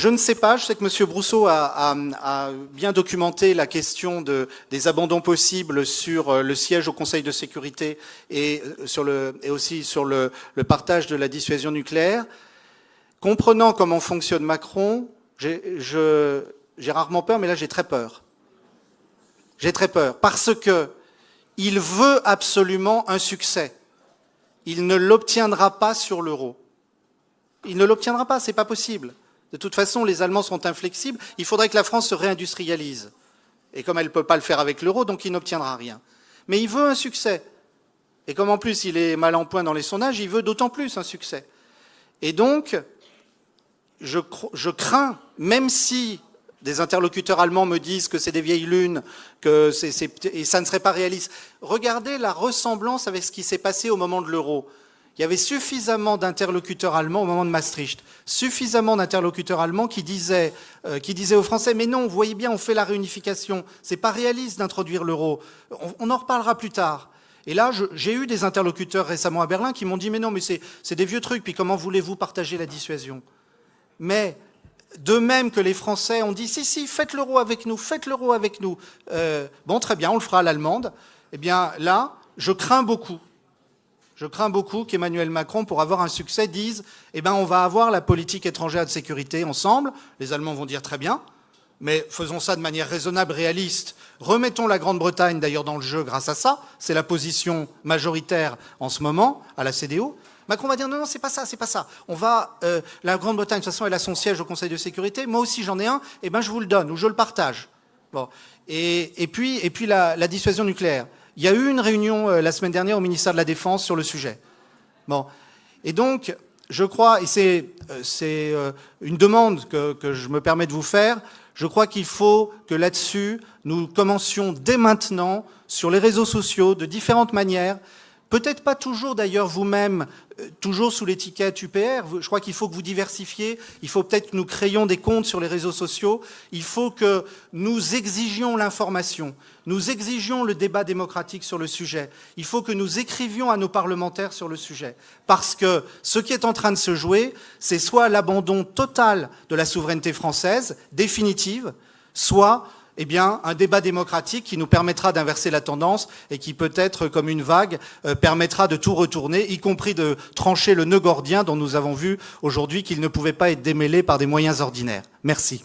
Je ne sais pas, je sais que M. Brousseau a bien documenté la question des abandons possibles sur le siège au Conseil de sécurité et aussi sur le partage de la dissuasion nucléaire. Comprenant comment fonctionne Macron, j'ai rarement peur, mais là j'ai très peur. J'ai très peur, parce que il veut absolument un succès. Il ne l'obtiendra pas sur l'euro. Il ne l'obtiendra pas, c'est pas possible. De toute façon, les Allemands sont inflexibles. Il faudrait que la France se réindustrialise. Et comme elle ne peut pas le faire avec l'euro, donc il n'obtiendra rien. Mais il veut un succès. Et comme en plus il est mal en point dans les sondages, il veut d'autant plus un succès. Et donc, je crains, même si des interlocuteurs allemands me disent que c'est des vieilles lunes, et ça ne serait pas réaliste. Regardez la ressemblance avec ce qui s'est passé au moment de l'euro. Il y avait suffisamment d'interlocuteurs allemands au moment de Maastricht, suffisamment d'interlocuteurs allemands qui disaient aux Français « Mais non, vous voyez bien, on fait la réunification, c'est pas réaliste d'introduire l'euro, on en reparlera plus tard ». Et là, j'ai eu des interlocuteurs récemment à Berlin qui m'ont dit « Mais non, mais c'est des vieux trucs, puis comment voulez-vous partager la dissuasion ?» Mais de même que les Français ont dit « Si, faites l'euro avec nous, faites l'euro avec nous. » Bon, très bien, on le fera à l'allemande. Eh bien là, je crains beaucoup qu'Emmanuel Macron, pour avoir un succès, dise « Eh bien, on va avoir la politique étrangère de sécurité ensemble. » Les Allemands vont dire « Très bien, mais faisons ça de manière raisonnable, réaliste. Remettons la Grande-Bretagne d'ailleurs dans le jeu grâce à ça. C'est la position majoritaire en ce moment à la CDU. » Macron va dire « Non, c'est pas ça. On va, la Grande-Bretagne, de toute façon, elle a son siège au Conseil de sécurité. Moi aussi, j'en ai un. Eh bien, je vous le donne ou je le partage. » Bon. Et puis la dissuasion nucléaire. Il y a eu une réunion la semaine dernière au ministère de la Défense sur le sujet. Bon. Et donc, je crois, et c'est une demande que je me permets de vous faire, je crois qu'il faut que là-dessus, nous commencions dès maintenant, sur les réseaux sociaux, de différentes manières, peut-être pas toujours d'ailleurs vous-même, toujours sous l'étiquette UPR, je crois qu'il faut que vous diversifiez, il faut peut-être que nous créions des comptes sur les réseaux sociaux, il faut que nous exigions l'information, nous exigions le débat démocratique sur le sujet, il faut que nous écrivions à nos parlementaires sur le sujet, parce que ce qui est en train de se jouer, c'est soit l'abandon total de la souveraineté française, définitive, soit eh bien, un débat démocratique qui nous permettra d'inverser la tendance et qui peut-être, comme une vague, permettra de tout retourner, y compris de trancher le nœud gordien dont nous avons vu aujourd'hui qu'il ne pouvait pas être démêlé par des moyens ordinaires. Merci.